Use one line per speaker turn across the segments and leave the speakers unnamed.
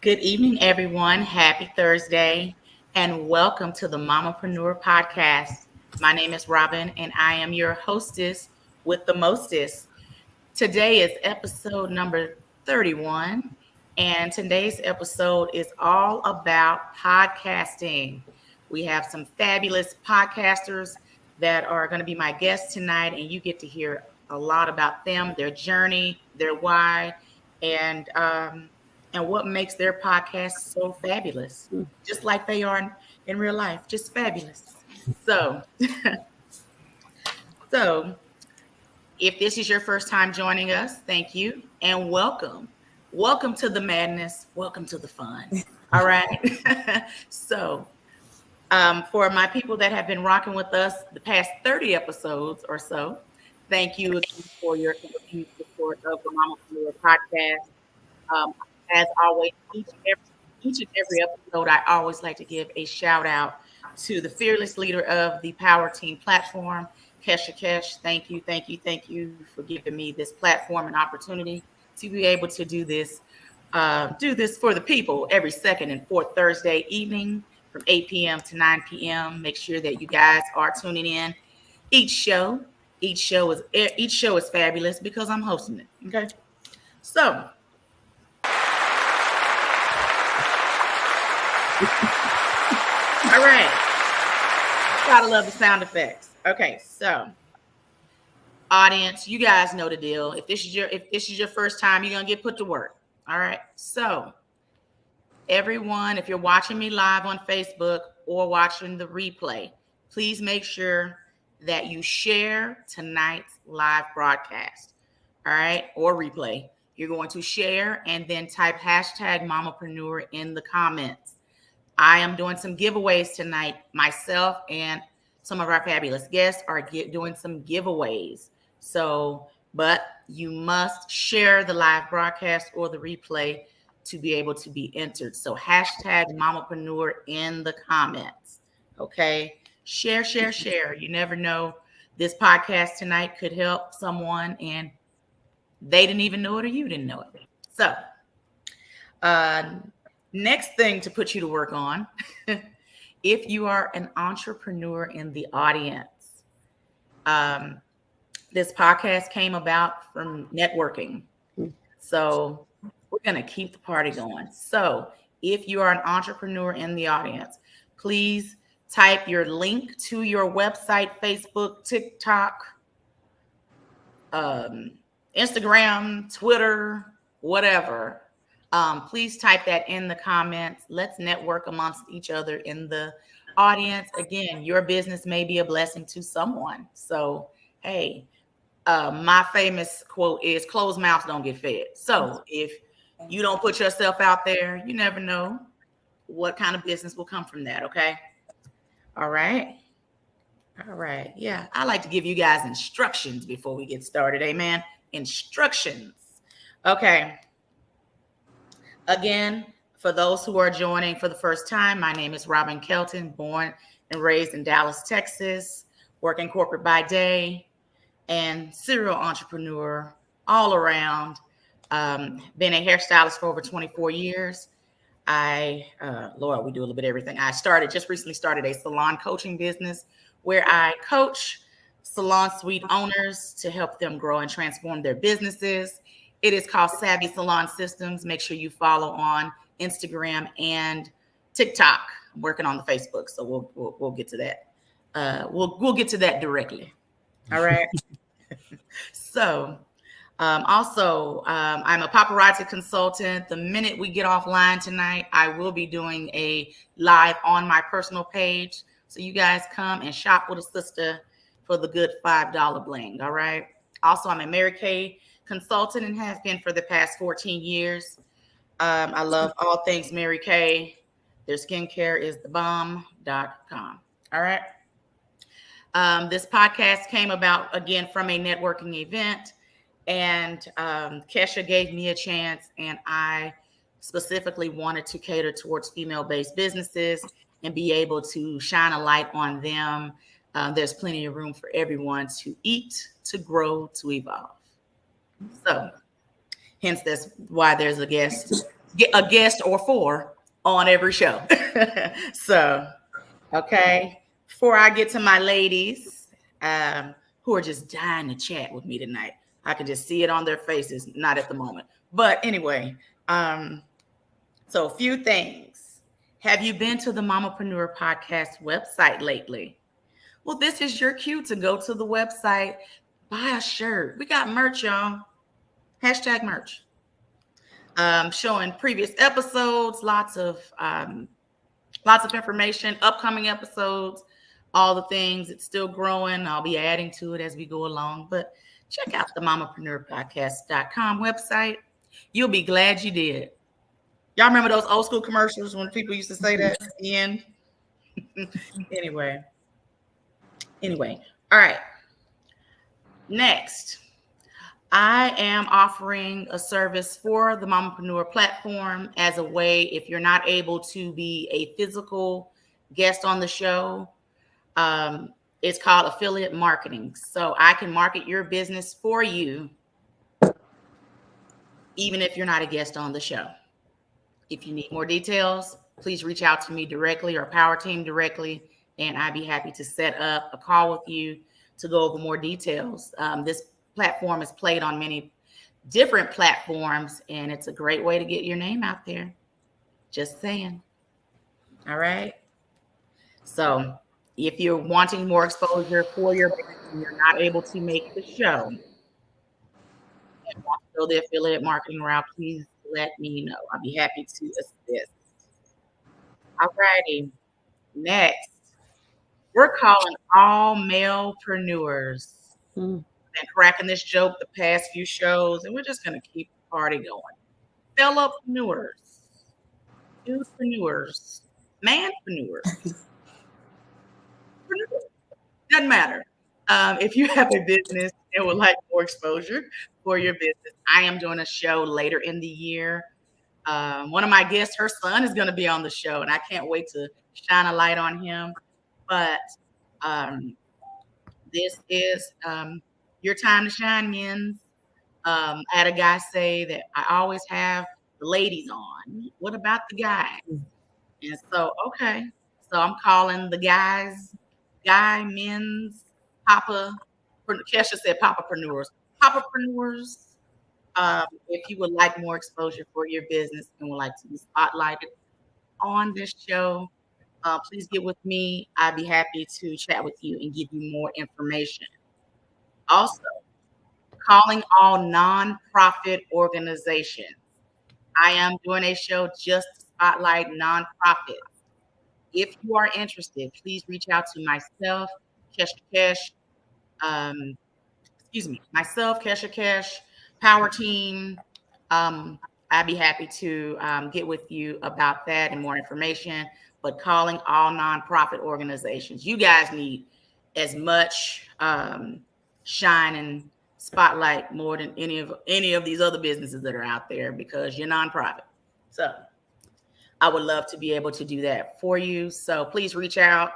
Good evening, everyone. Happy Thursday, and welcome to the Mamaprenuer podcast. My name is Robbin, and I am your hostess with the mostest. Today is episode number 31, and today's episode is all about podcasting. We have some fabulous podcasters that are going to be my guests tonight, and you get to hear a lot about them, their journey, their why, and what makes their podcast so fabulous, just like they are in real life, just fabulous. So, so if this is your first time joining us, thank you and welcome. Welcome to the madness. Welcome to the fun. All right. For my people that have been rocking with us the past 30 episodes or so, thank you again for your continued support of the Mamaprenuer podcast. As always, each and every episode, I always like to give a shout out to the fearless leader of the Power Team platform, Kesha Kesh. Thank you for giving me this platform and opportunity to be able to do this for the people every second and fourth Thursday evening from 8 p.m. to 9 p.m. Make sure that you guys are tuning in. Each show is fabulous because I'm hosting it. Okay, so. All right. Gotta love the sound effects. Okay, so audience, you guys know the deal. If this is your first time, you're gonna get put to work. All right. So everyone, if you're watching me live on Facebook or watching the replay, please make sure that you share tonight's live broadcast. All right, or replay. You're going to share and then type hashtag Mamaprenuer in the comments. I am doing some giveaways tonight. Myself and some of our fabulous guests are doing some giveaways. So, but you must share the live broadcast or the replay to be able to be entered. So hashtag Mamaprenuer in the comments. Okay. Share. You never know. This podcast tonight could help someone and they didn't even know it or you didn't know it. So, next thing to put you to work on, if you are an entrepreneur in the audience, this podcast came about from networking. So we're going to keep the party going. So if you are an entrepreneur in the audience, please type your link to your website, Facebook, TikTok, Instagram, Twitter, whatever. Please type that in the comments. Let's network amongst each other in the audience. Again, your business may be a blessing to someone. So, hey, my famous quote is closed mouths don't get fed. So if you don't put yourself out there, you never know what kind of business will come from that. Okay. All right. Yeah. I like to give you guys instructions before we get started. Amen. Instructions. Okay. Again, for those who are joining for the first time, my name is Robbin Kelton, born and raised in Dallas, Texas, working corporate by day and serial entrepreneur all around. Been a hairstylist for over 24 years. Lord, we do a little bit of everything. I just recently started a salon coaching business where I coach salon suite owners to help them grow and transform their businesses. It is called Savvy Salon Systems. Make sure you follow on Instagram and TikTok. I'm working on the Facebook, so we'll get to that. We'll get to that directly. All right. So, I'm a paparazzi consultant. The minute we get offline tonight, I will be doing a live on my personal page. So you guys come and shop with a sister for the good $5 bling. All right. Also, I'm a Mary Kay consultant and have been for the past 14 years. I love all things Mary Kay. Their skincare is thebomb.com. All right. This podcast came about, again, from a networking event. And Kesha gave me a chance, and I specifically wanted to cater towards female-based businesses and be able to shine a light on them. There's plenty of room for everyone to eat, to grow, to evolve. So hence that's why there's a guest get a guest or four on every show. So, okay. Before I get to my ladies, who are just dying to chat with me tonight, I can just see it on their faces. Not at the moment, but anyway. So, a few things. Have you been to the Mamaprenuer podcast website lately? Well, this is your cue to go to the website, buy a shirt. We got merch, y'all. Hashtag merch. Showing previous episodes, lots of information, upcoming episodes, all the things. It's still growing. I'll be adding to it as we go along. But check out the mamapreneurpodcast.com website. You'll be glad you did. Y'all remember those old school commercials when people used to say that at the end? Anyway. All right. Next, I am offering a service for the Mamaprenuer platform as a way, if you're not able to be a physical guest on the show, it's called affiliate marketing. So I can market your business for you, even if you're not a guest on the show. If you need more details, please reach out to me directly or Power Team directly, and I'd be happy to set up a call with you to go over more details. This platform is played on many different platforms, and it's a great way to get your name out there. Just saying. All right. So if you're wanting more exposure for your business and you're not able to make the show and want to go the affiliate marketing route, please let me know. I'll be happy to assist. All righty. Next, we're calling all malepreneurs. Been cracking this joke the past few shows, and we're just going to keep the party going. Fellowpreneurs, dude-preneurs, manpreneurs. Doesn't matter. If you have a business and would like more exposure for your business, I am doing a show later in the year. One of my guests, her son is going to be on the show, and I can't wait to shine a light on him. But this is your time to shine, men's. I had a guy say that I always have the ladies on. What about the guys? And so, okay. So I'm calling the guys, men's, Kesha said Papapreneurs. Papapreneurs. If you would like more exposure for your business and would like to be spotlighted on this show, please get with me. I'd be happy to chat with you and give you more information. Also, calling all nonprofit organizations. I am doing a show just to spotlight nonprofits. If you are interested, please reach out to myself, Kesha Kesh, Power Team. I'd be happy to get with you about that and more information. But calling all nonprofit organizations, you guys need as much shine and spotlight more than any of these other businesses that are out there because you're nonprofit. So I would love to be able to do that for you. So please reach out,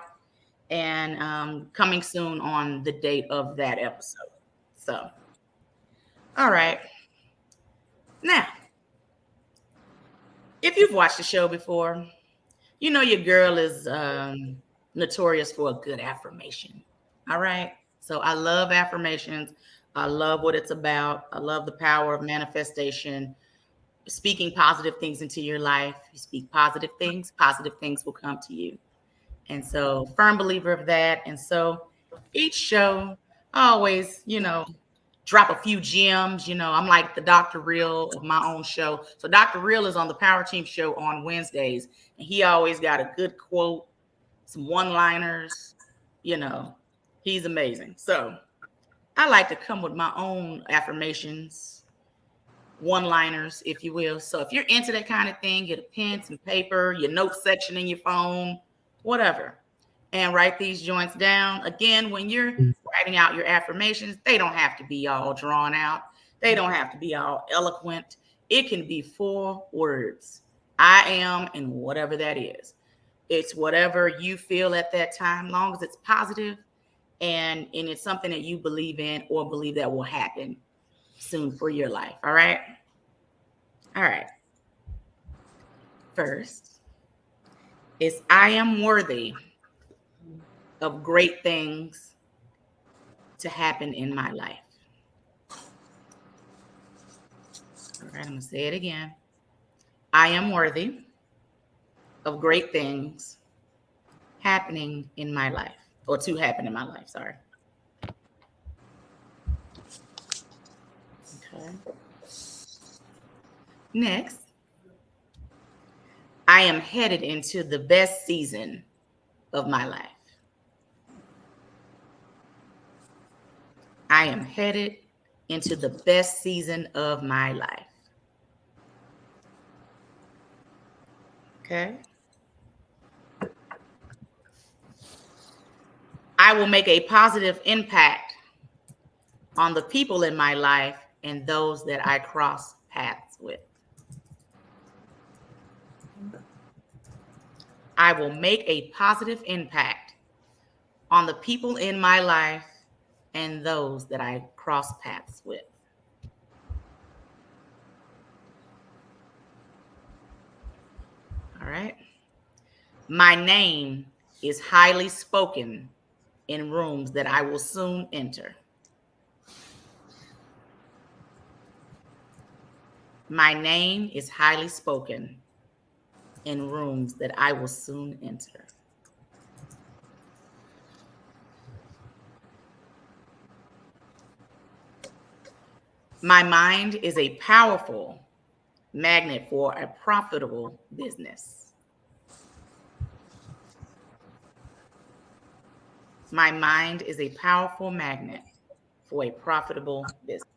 and coming soon on the date of that episode. So, all right. Now, if you've watched the show before, you know your girl is notorious for a good affirmation. All right. So I love affirmations. I love what it's about. I love the power of manifestation, speaking positive things into your life. You speak positive things will come to you. And so, firm believer of that. And so each show, I always, drop a few gems. I'm like the Dr. Real of my own show. So Dr. Real is on the Power Team show on Wednesdays, and he always got a good quote, some one-liners. He's amazing. So I like to come with my own affirmations, one-liners, if you will. So if you're into that kind of thing, get a pen, some paper, your note section in your phone, whatever, and write these joints down. Again, when you're writing out your affirmations, they don't have to be all drawn out. They don't have to be all eloquent. It can be 4 words. I am, and whatever that is. It's whatever you feel at that time, long as it's positive and it's something that you believe in or believe that will happen soon for your life. All right. first is I am worthy of great things to happen in my life. All right, I'm going to say it again. I am worthy of great things happening in my life, or to happen in my life, sorry. Okay. Next, I am headed into the best season of my life. I am headed into the best season of my life. Okay. I will make a positive impact on the people in my life and those that I cross paths with. I will make a positive impact on the people in my life and those that I cross paths with. All right. My name is highly spoken in rooms that I will soon enter. My name is highly spoken in rooms that I will soon enter. My mind is a powerful magnet for a profitable business. My mind is a powerful magnet for a profitable business.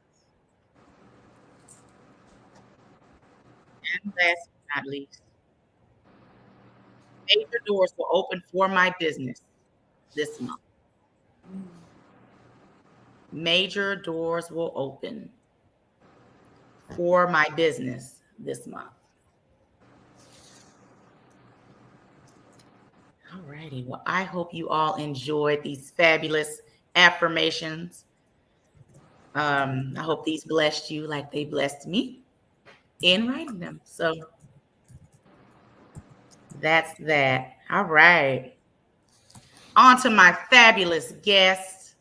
And last but not least, major doors will open for my business this month. Major doors will open for my business this month. All righty. Well, I hope you all enjoyed these fabulous affirmations. I hope these blessed you like they blessed me in writing them. So that's that. All right. On to my fabulous guest.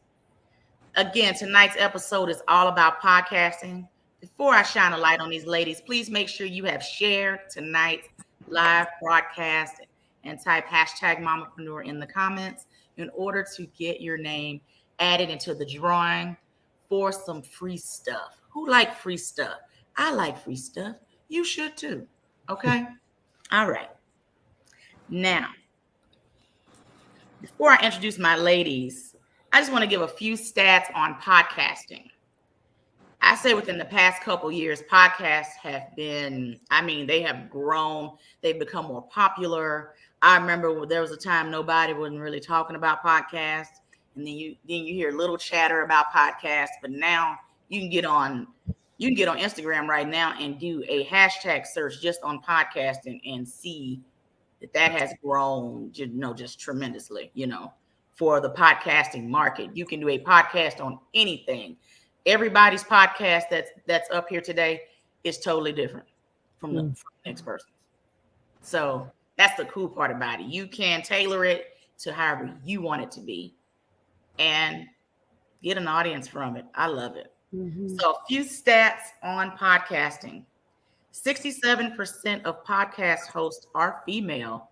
Again, tonight's episode is all about podcasting. Before I shine a light on these ladies, please make sure you have shared tonight's live broadcast and type hashtag Mamaprenuer in the comments in order to get your name added into the drawing for some free stuff. Who like free stuff? I like free stuff. You should too. Okay? All right. Now, before I introduce my ladies, I just want to give a few stats on podcasting. I say within the past couple years, podcasts have been, they have grown. They've become more popular. I remember there was a time nobody wasn't really talking about podcasts. And then you hear little chatter about podcasts. But now you can get on Instagram right now and do a hashtag search just on podcasting and see that has grown, just tremendously, for the podcasting market. You can do a podcast on anything. Everybody's podcast that's up here today is totally different from the next person's. So that's the cool part about it. You can tailor it to however you want it to be and get an audience from it. I love it. Mm-hmm. So a few stats on podcasting. 67% of podcast hosts are female.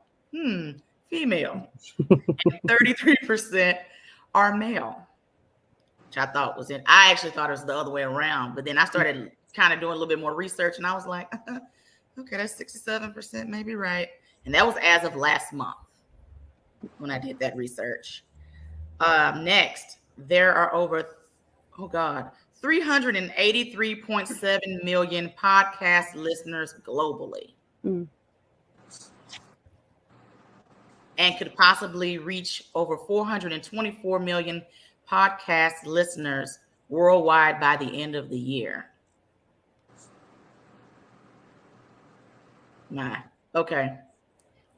Female. And 33% are male. Which I thought was it. I actually thought it was the other way around. But then I started kind of doing a little bit more research and I was like, okay, that's 67%, maybe right. And that was as of last month when I did that research. Next, there are over, 383.7 million podcast listeners globally. And could possibly reach over 424 million podcast listeners worldwide by the end of the year. Okay.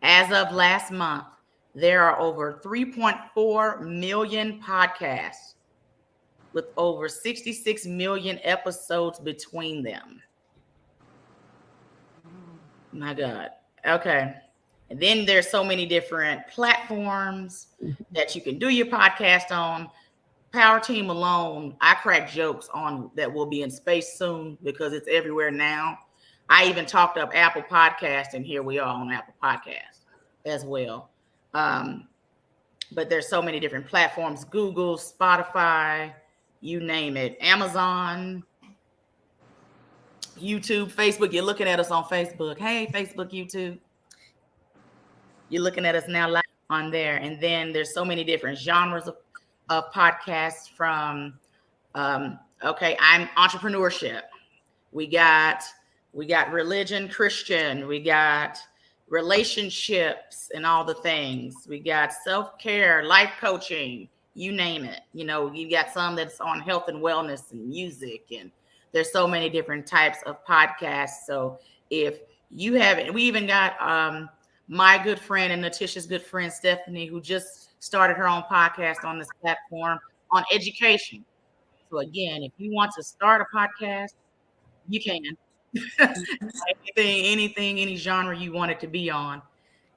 As of last month, there are over 3.4 million podcasts with over 66 million episodes between them. My God. Okay. And then there's so many different platforms that you can do your podcast on. Power Team alone, I crack jokes on that will be in space soon because it's everywhere now. I even talked up Apple Podcast, and here we are on Apple Podcast as well. But there's so many different platforms: Google, Spotify, you name it, Amazon, YouTube, Facebook. You're looking at us on Facebook. Hey, Facebook, YouTube. You're looking at us now live on there. And then there's so many different genres of podcasts from, I'm entrepreneurship. We got religion, Christian. We got relationships and all the things. We got self-care, life coaching, you name it. You know, you got some that's on health and wellness and music, and there's so many different types of podcasts. So if you haven't, we even got my good friend and Natisha's good friend, Stephanie, who just started her own podcast on this platform on education. So again, if you want to start a podcast, you can. anything, any genre you want it to be on.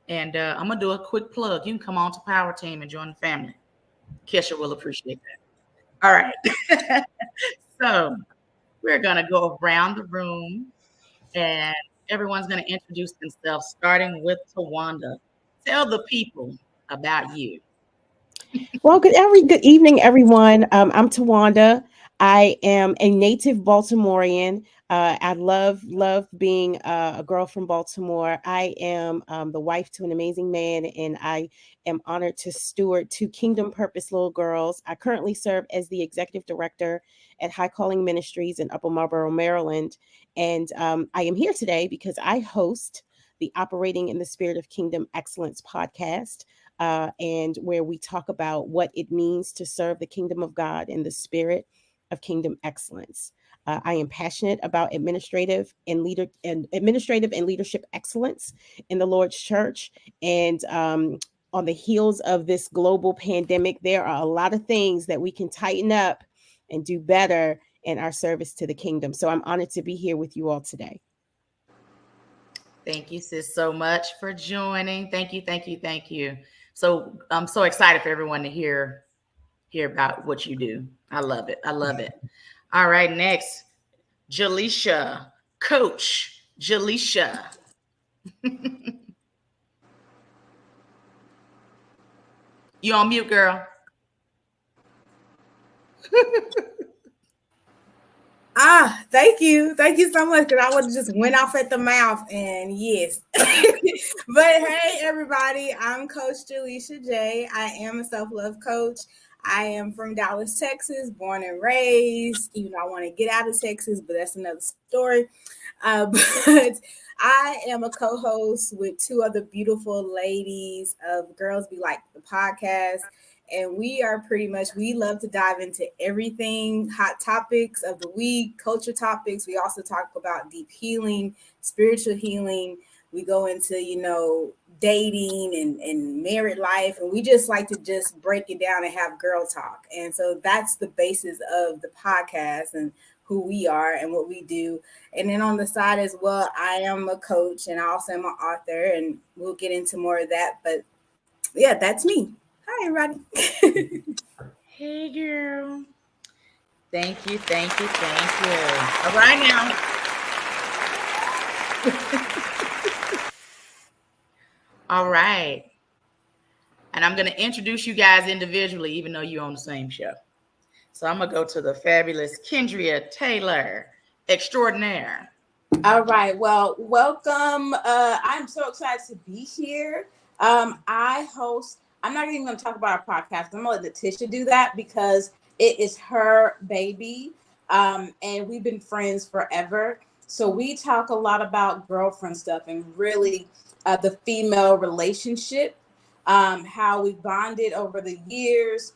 And I'm going to do a quick plug. You can come on to Power Team and join the family. Kesha will appreciate that. All right. So we're going to go around the room and everyone's going to introduce themselves, starting with Tawanda. Tell the people about you.
Well, good evening, everyone. I'm Tawanda. I am a native Baltimorean. I love being a girl from Baltimore. I am the wife to an amazing man, and I am honored to steward two Kingdom Purpose little girls. I currently serve as the executive director at High Calling Ministries in Upper Marlboro, Maryland, and I am here today because I host the Operating in the Spirit of Kingdom Excellence podcast. And where we talk about what it means to serve the kingdom of God in the spirit of kingdom excellence. I am passionate about administrative and leadership excellence in the Lord's church. And on the heels of this global pandemic, there are a lot of things that we can tighten up and do better in our service to the kingdom. So I'm honored to be here with you all today.
Thank you, sis, so much for joining. Thank you. So I'm so excited for everyone to hear about what you do. I love it. All right, next, Jaleisha, Coach Jaleisha. You on mute, girl.
Thank you so much, because I would have just went off at the mouth, and yes. But hey, everybody, I'm Coach Jaleisha J. I am a self-love coach. I am from Dallas, Texas, born and raised, even though I want to get out of Texas, but that's another story. But I am a co-host with two other beautiful ladies of Girls Be Like the podcast. And we love to dive into everything, hot topics of the week, culture topics. We also talk about deep healing, spiritual healing. We go into, dating and married life. And we just like to just break it down and have girl talk. And so that's the basis of the podcast and who we are and what we do. And then on the side as well, I am a coach and I also am an author, and we'll get into more of that. But yeah, that's me. Hi, everybody.
Hey, girl. Thank you. All right, now. All right. And I'm going to introduce you guys individually, even though you're on the same show. So I'm going to go to the fabulous Kendria Taylor, extraordinaire.
All right. Well, welcome. I'm so excited to be here. I'm not even going to talk about our podcast. I'm going to let Natisha do that because it is her baby. And we've been friends forever. So we talk a lot about girlfriend stuff and really the female relationship, how we bonded over the years,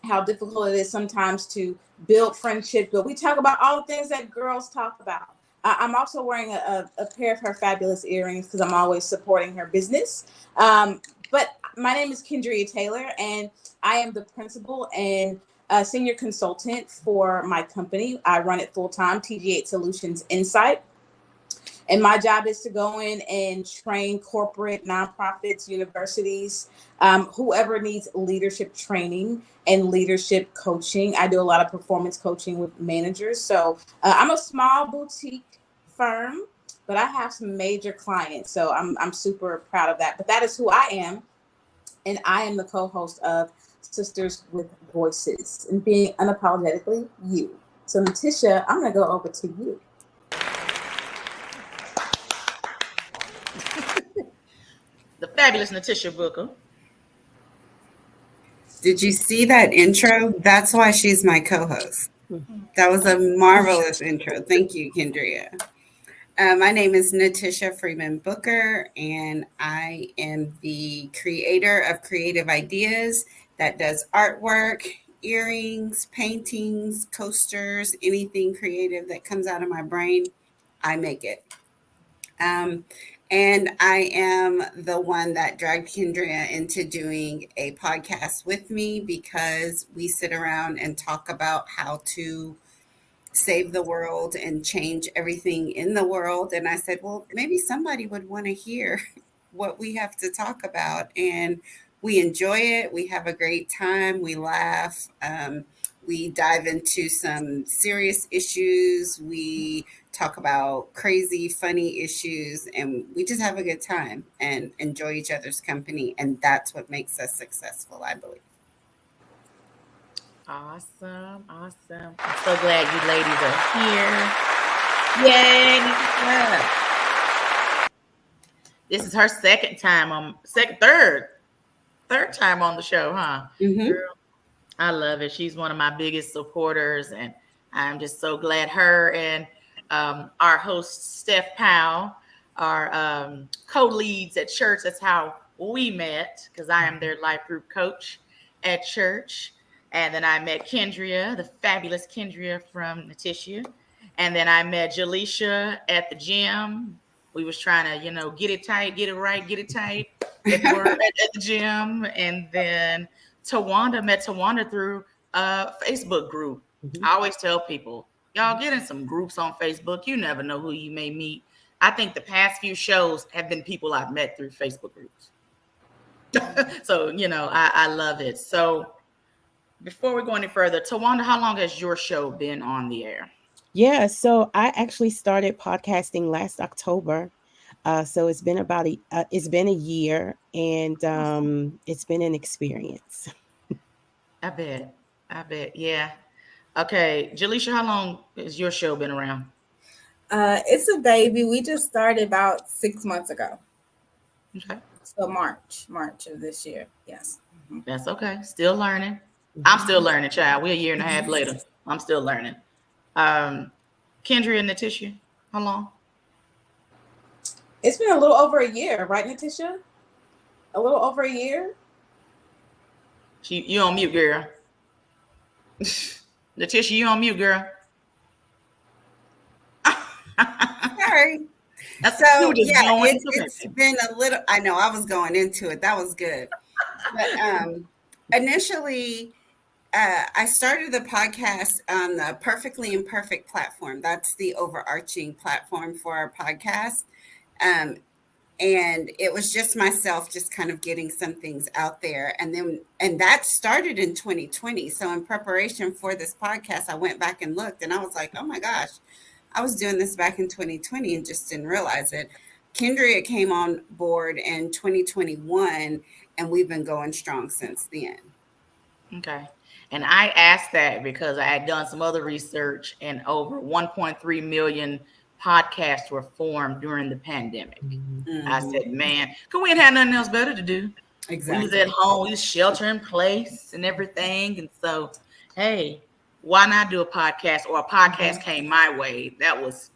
how difficult it is sometimes to build friendships. But we talk about all the things that girls talk about. I'm also wearing a pair of her fabulous earrings because I'm always supporting her business. But my name is Kendria Taylor, and I am the principal and senior consultant for my company. I run it full-time, TG8 Solutions Insight. And my job is to go in and train corporate, nonprofits, universities, whoever needs leadership training and leadership coaching. I do a lot of performance coaching with managers. So I'm a small boutique firm, but I have some major clients. So I'm super proud of that. But that is who I am. And I am the co-host of Sisters with Voices and being unapologetically you. So Natisha, I'm going to go over to you.
The fabulous Natisha Booker.
Did you see that intro? That's why she's my co-host. That was a marvelous intro. Thank you, Kendria. My name is Natisha Freeman Booker, and I am the creator of Creative Ideas that does artwork, earrings, paintings, coasters, anything creative that comes out of my brain, I make it. And I am the one that dragged Kendria into doing a podcast with me because we sit around and talk about how to save the world and change everything in the world. And I said, well, maybe somebody would want to hear what we have to talk about. And we enjoy it. We have a great time. We laugh. We dive into some serious issues. We talk about crazy, funny issues, and we just have a good time and enjoy each other's company. And that's what makes us successful, I believe.
Awesome. I'm so glad you ladies are here. Yay. This is her third time on the show, huh?
Mm-hmm.
Girl, I love it. She's one of my biggest supporters, and I'm just so glad her and our host, Steph Powell, are co-leads at church. That's how we met, because I am their life group coach at church. And then I met Kendria, the fabulous Kendria from Natisha. And then I met Jaleisha at the gym. We was trying to, get it tight, get it right, get it tight at the gym. And then met Tawanda through a Facebook group. Mm-hmm. I always tell people, y'all get in some groups on Facebook. You never know who you may meet. I think the past few shows have been people I've met through Facebook groups. So, I love it. So before we go any further, Tawanda, how long has your show been on the air?
Yeah, so I actually started podcasting last October. So it's been it's been a year, and it's been an experience.
I bet. Yeah. Okay, Jaleisha, how long has your show been around?
It's a baby. We just started about 6 months ago.
Okay.
So March of this year. Yes.
Mm-hmm. That's okay. Still learning. Mm-hmm. I'm still learning, child. We're a year and a half later. I'm still learning. Kendria and Natisha, how long?
It's been a little over a year, right, Natisha? A little over a year?
You on mute, girl. Natisha, you on mute, girl.
Sorry. So yeah, it's been a little. I know I was going into it. That was good. But initially, I started the podcast on the Perfectly Imperfect platform. That's the overarching platform for our podcast. And it was just myself, just kind of getting some things out there. And that started in 2020. So in preparation for this podcast, I went back and looked, and I was like, oh my gosh, I was doing this back in 2020 and just didn't realize it. Kendria came on board in 2021, and we've been going strong since then.
Okay. And I asked that because I had done some other research, and over 1.3 million podcasts were formed during the pandemic. Mm-hmm. I said, man, because we ain't had nothing else better to do. Exactly. We was at home, we was shelter in place and everything. And so, hey, why not do a podcast? Or a podcast came my way. That was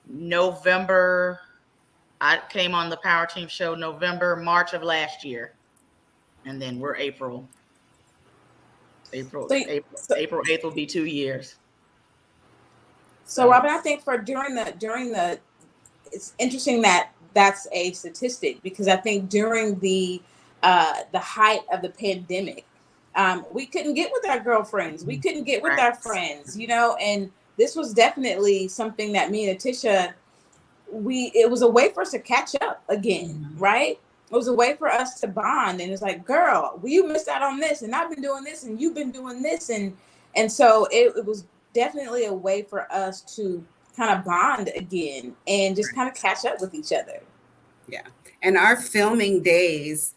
November. I came on the Power Team show March of last year. And then we're April 8th will be 2 years.
So Robbin, I think during the it's interesting that that's a statistic, because I think during the height of the pandemic, we couldn't get with our girlfriends, we couldn't get with our friends, and this was definitely something that me and Natisha it was a way for us to catch up again, right? It was a way for us to bond. And it's like, girl, you missed out on this, and I've been doing this, and you've been doing this. And so it was definitely a way for us to kind of bond again and just kind of catch up with each other.
Yeah. And our filming days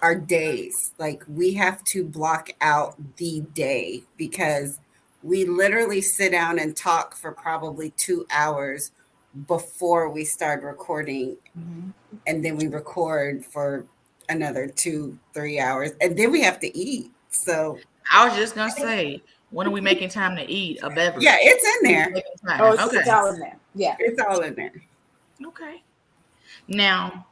are days. Like, we have to block out the day because we literally sit down and talk for probably 2 hours before we start recording. Mm-hmm. And then we record for another 2-3 hours. And then we have to eat. So
I was just going to say, when are we making time to eat a beverage?
Yeah, it's in there.
Oh, it's all in there. Yeah.
It's all in there.
Okay. Now,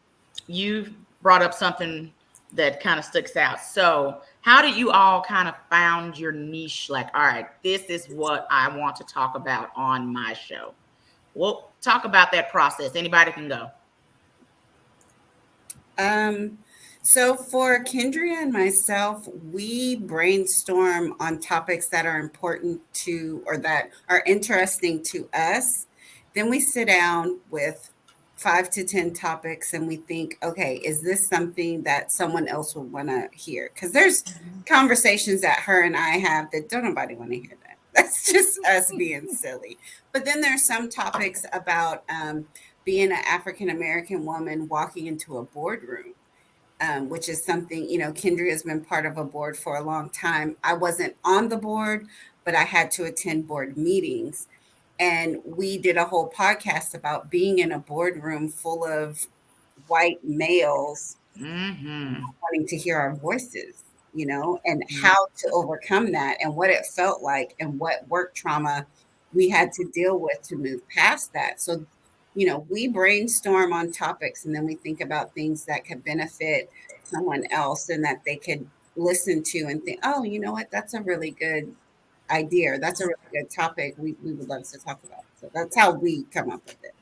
you brought up something that kind of sticks out. So how did you all kind of found your niche? Like, all right, this is what I want to talk about on my show. Well, talk about that process. Anybody can go.
So for Kendria and myself, we brainstorm on topics that are important to, or that are interesting to us. Then we sit down with 5 to 10 topics and we think, okay, is this something that someone else would want to hear? Because there's conversations that her and I have that don't nobody want to hear that. That's just us being silly. But then there's some topics about being an African-American woman walking into a boardroom, which is something, Kendria has been part of a board for a long time. I wasn't on the board, but I had to attend board meetings. And we did a whole podcast about being in a boardroom full of white males wanting to hear our voices, and how to overcome that and what it felt like and what work trauma we had to deal with to move past that. So, we brainstorm on topics and then we think about things that could benefit someone else and that they could listen to and think, oh, you know what, that's a really good idea. That's a really good topic we would love to talk about. So that's how we come up with it.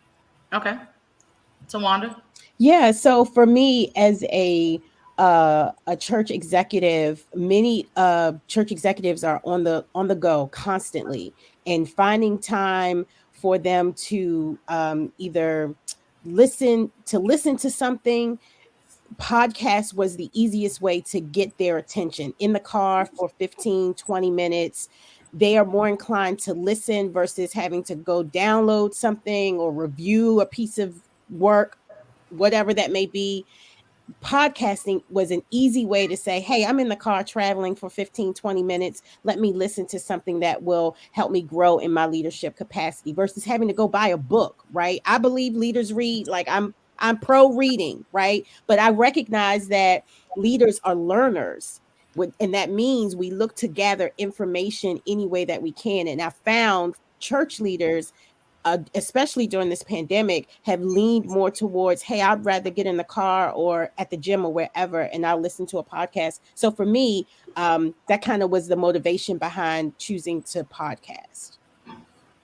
Okay. Tawanda?
Yeah. So for me, as a church executive, many church executives are on the go constantly, and finding time for them to either listen to something. Podcast was the easiest way to get their attention. In the car for 15-20 minutes, they are more inclined to listen versus having to go download something or review a piece of work, whatever that may be. Podcasting was an easy way to say, hey, I'm in the car traveling for 15-20 minutes. Let me listen to something that will help me grow in my leadership capacity versus having to go buy a book, right? I believe leaders read. Like, I'm pro reading, right? But I recognize that leaders are learners. And that means we look to gather information any way that we can. And I found church leaders, especially during this pandemic, have leaned more towards, hey, I'd rather get in the car or at the gym or wherever, and I'll listen to a podcast. So for me, that kind of was the motivation behind choosing to podcast.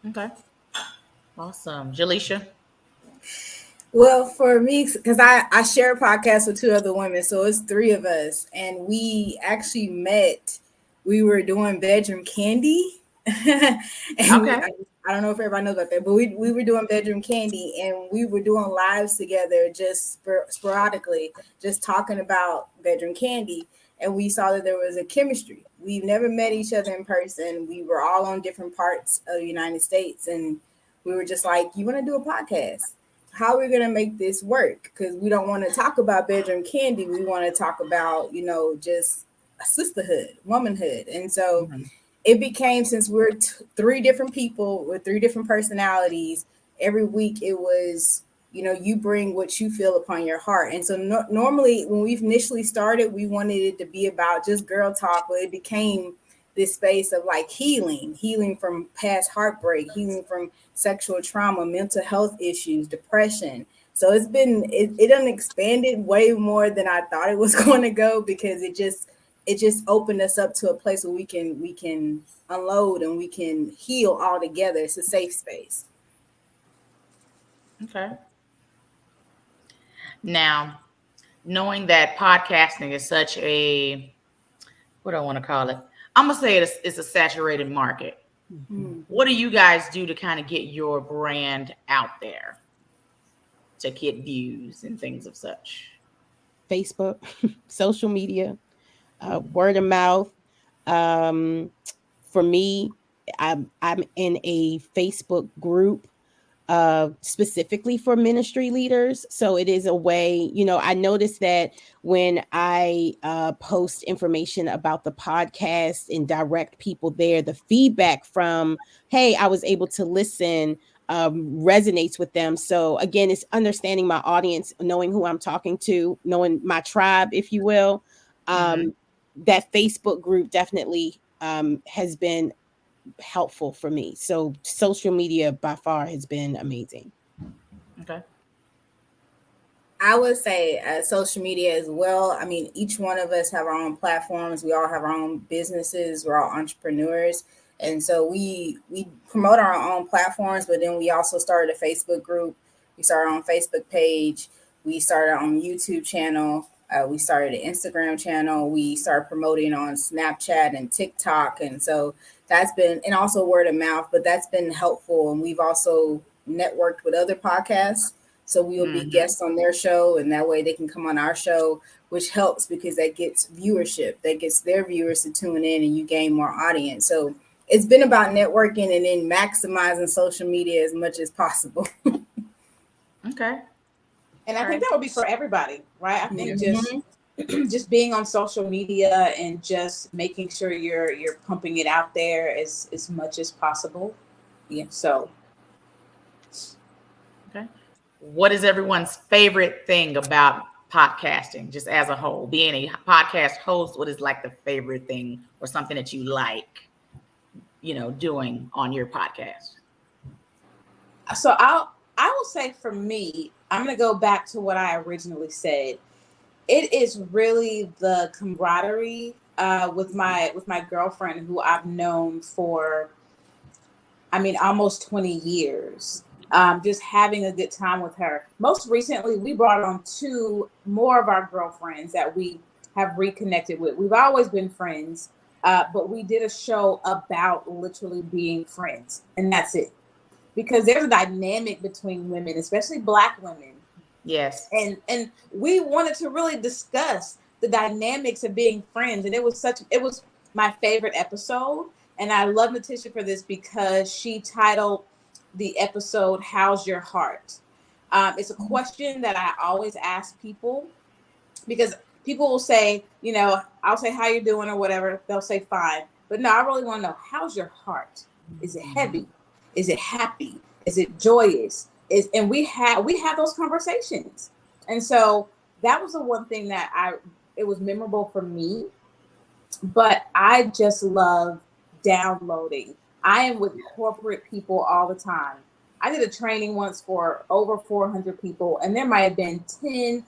Okay. Awesome. Jaleisha?
Well, for me, because I share a podcast with 2 other women, so it's 3 of us, and we actually met. We were doing bedroom candy. Okay. I don't know if everybody knows about that, but we were doing bedroom candy, and we were doing lives together just sporadically, just talking about bedroom candy. And we saw that there was a chemistry. We've never met each other in person. We were all on different parts of the United States, and we were just like, you want to do a podcast? How are we going to make this work? Because we don't want to talk about bedroom candy. We want to talk about, just sisterhood, womanhood. And so it became, since we're 3 different people with 3 different personalities, every week it was, you bring what you feel upon your heart. And so normally when we initially started, we wanted it to be about just girl talk, but it became this space of like healing from past heartbreak, healing from sexual trauma, mental health issues, depression. So it done expanded way more than I thought it was going to go, because it just opened us up to a place where we can unload and we can heal all together. It's a safe space.
Okay. Now, knowing that podcasting is such a, what do I want to call it? I'm going to say it's a saturated market. What do you guys do to kind of get your brand out there? to get views and things of such?
Facebook, social media, word of mouth. For me, I'm in a Facebook group specifically for ministry leaders. So it is a way, I noticed that when I post information about the podcast and direct people there, the feedback from, hey, I was able to listen, resonates with them. So again, it's understanding my audience, knowing who I'm talking to, knowing my tribe, if you will. That Facebook group definitely has been helpful for me. So social media by far has been amazing.
Okay.
I would say social media as well. I mean, each one of us have our own platforms. We all have our own businesses. We're all entrepreneurs. And so we promote our own platforms, but then we also started a Facebook group. We started our own Facebook page. We started our own YouTube channel. We started an Instagram channel. We started promoting on Snapchat and TikTok. And so that's been, and also word of mouth, but that's been helpful. And we've also networked with other podcasts. So we will be guests on their show, and that way they can come on our show, which helps because that gets viewership, that gets their viewers to tune in, and you gain more audience. So it's been about networking and then maximizing social media as much as possible.
Okay.
And I think that would be for everybody, right? I think just being on social media and just making sure you're pumping it out there as much as possible. Yeah. So.
Okay. What is everyone's favorite thing about podcasting, just as a whole? Being a podcast host, what is like the favorite thing or something that you like, doing on your podcast?
So I will say for me, I'm going to go back to what I originally said. It is really the camaraderie with my girlfriend, who I've known for, almost 20 years. Just having a good time with her. Most recently, we brought on 2 more of our girlfriends that we have reconnected with. We've always been friends, but we did a show about literally being friends, and that's it. Because there's a dynamic between women, especially Black women.
Yes.
And we wanted to really discuss the dynamics of being friends, and it was my favorite episode. And I love Natisha for this because she titled the episode, "How's Your Heart?" It's a question that I always ask people, because people will say, I'll say, "How you doing?" or whatever. They'll say, "Fine." But no, I really want to know, how's your heart? Is it heavy? Is it happy? Is it joyous? And we have those conversations. And so that was the one thing that it was memorable for me. But I just love downloading. I am with corporate people all the time. I did a training once for over 400 people, and there might have been 10,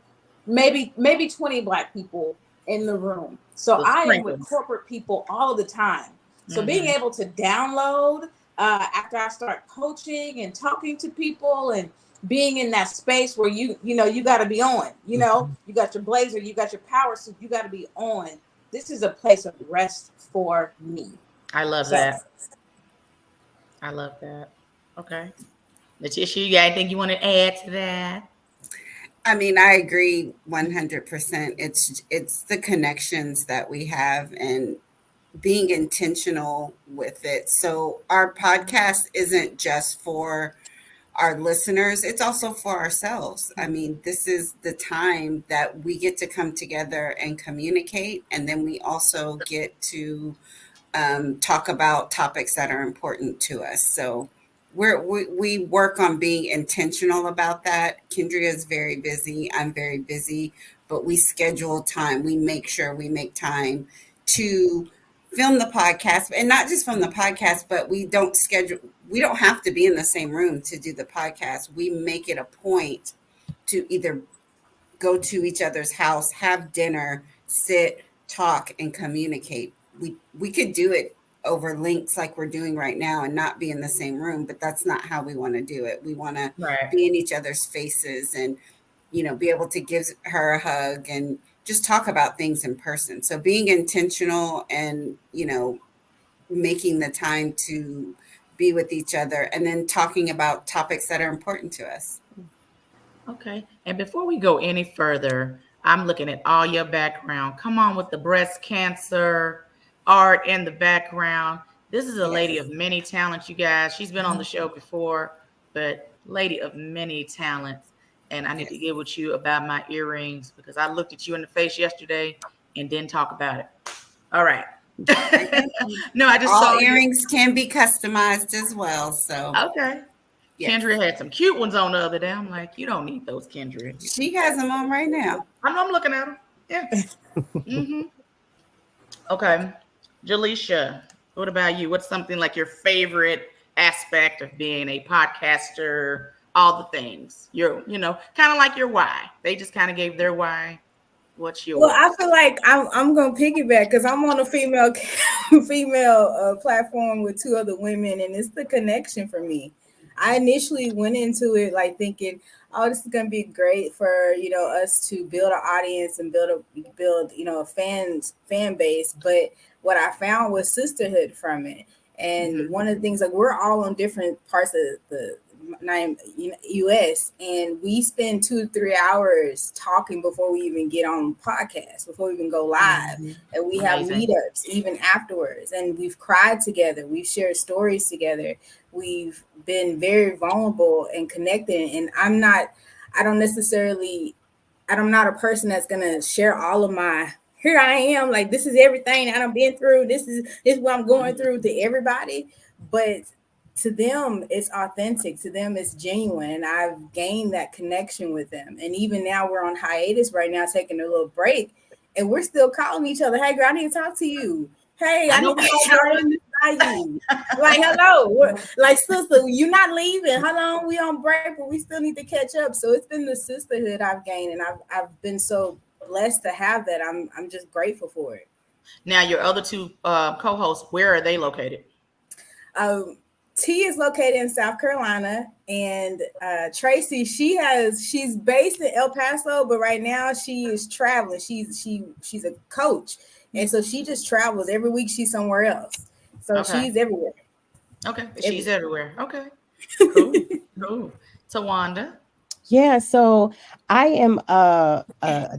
maybe 20 Black people in the room. So I am with corporate people all of the time. So being able to download after I start coaching and talking to people and being in that space where you got to be on, you got your blazer, you got your power suit, you got to be on. This is a place of rest for me.
I love that. I love that. Okay. Natisha, you got anything you want to add to that?
I agree 100%. It's the connections that we have and being intentional with it. So our podcast isn't just for our listeners, it's also for ourselves. This is the time that we get to come together and communicate. And then we also get to talk about topics that are important to us. So we work on being intentional about that. Kendria is very busy. I'm very busy, but we schedule time. We make sure we make time to film the podcast, and not just film the podcast, but we don't have to be in the same room to do the podcast. We make it a point to either go to each other's house, have dinner, sit, talk, and communicate. We could do it over links like we're doing right now and not be in the same room, but that's not how we want to do it. We want to be in each other's faces and, be able to give her a hug and just talk about things in person. So being intentional and, making the time to be with each other and then talking about topics that are important to us.
Okay. And before we go any further, I'm looking at all your background. Come on with the breast cancer art in the background. This is a lady of many talents, you guys. She's been on the show before, but lady of many talents. And I need to get with you about my earrings because I looked at you in the face yesterday and didn't talk about it. All right. No, I just
all
saw
earrings can be customized as well. So
okay. Yes. Kendria had some cute ones on the other day. I'm like, you don't need those, Kendria.
She has them on right now.
I'm looking at them. Yeah. Mm-hmm. Okay. Jaleisha, what about you? What's something like your favorite aspect of being a podcaster? All the things. Kind of like your why. They just kind of gave their why. What's yours?
Well, I feel like I'm gonna piggyback because I'm on a female platform with two other women, and it's the connection for me. I initially went into it like thinking, "Oh, this is gonna be great for us to build an audience and build a fan base." But what I found was sisterhood from it, and one of the things, like, we're all on different parts of the US, and we spend 2-3 hours talking before we even get on podcasts, before we even go live. And we have meetups even afterwards, and we've cried together, we've shared stories together, we've been very vulnerable and connected. And I'm not a person that's gonna share all of my, here I am, like, this is everything that I've been through, this is what I'm going through, to everybody. But to them, it's authentic. To them, it's genuine. And I've gained that connection with them. And even now, we're on hiatus right now, taking a little break. And we're still calling each other. Hey, girl, I need to talk to you. Hey, I need to run this by you. Like, hello. Like, sister, you're not leaving. How long? We on break, but we still need to catch up. So it's been the sisterhood I've gained. And I've been so blessed to have that. I'm just grateful for it.
Now, your other two co-hosts, where are they located?
T is located in South Carolina, and Tracy, she's based in El Paso, but right now she is traveling. She's a coach, and so she just travels every week. She's somewhere else, so she's everywhere.
Okay, she's everywhere. Okay, cool. Tawanda.
Yeah, so I am a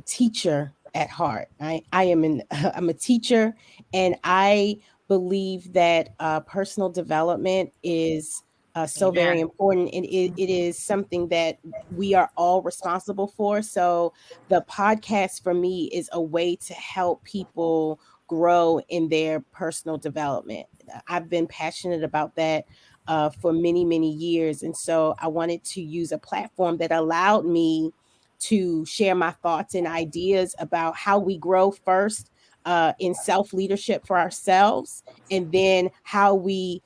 teacher at heart. I'm a teacher, and I believe that personal development is so very important, and it is something that we are all responsible for. So the podcast for me is a way to help people grow in their personal development. I've been passionate about that for many, many years. And so I wanted to use a platform that allowed me to share my thoughts and ideas about how we grow first in self-leadership for ourselves, and then how we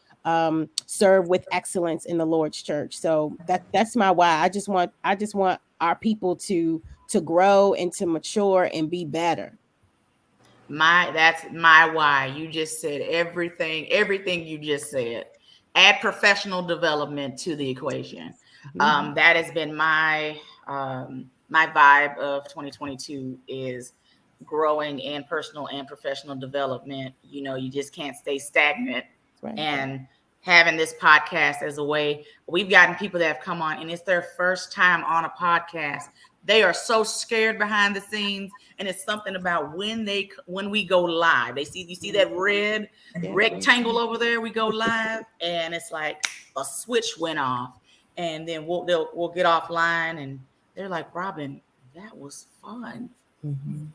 serve with excellence in the Lord's church. So that's my why. I just want our people to grow and to mature and be better.
That's my why. You just said everything you just said. Add professional development to the equation. That has been my vibe of 2022 is growing in personal and professional development. You just can't stay stagnant. Right. And having this podcast as a way, we've gotten people that have come on and it's their first time on a podcast. They are so scared behind the scenes, and it's something about when we go live. You see that red rectangle over there. We go live, and it's like a switch went off, and then we'll get offline, and they're like, "Robbin, that was fun.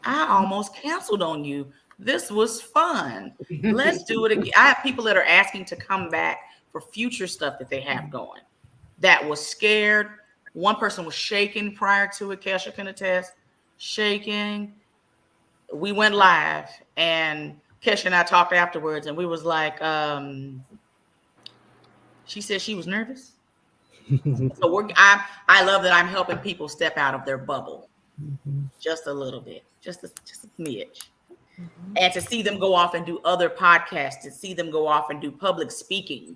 I almost canceled on you. This was fun. Let's do it again." I have people that are asking to come back for future stuff that they have going. That was scared. One person was shaking prior to it. Kesha can attest, shaking. We went live, and Kesha and I talked afterwards, and we was like, she said she was nervous. So I love that I'm helping people step out of their bubble, just a little bit, just a smidge, and to see them go off and do other podcasts, to see them go off and do public speaking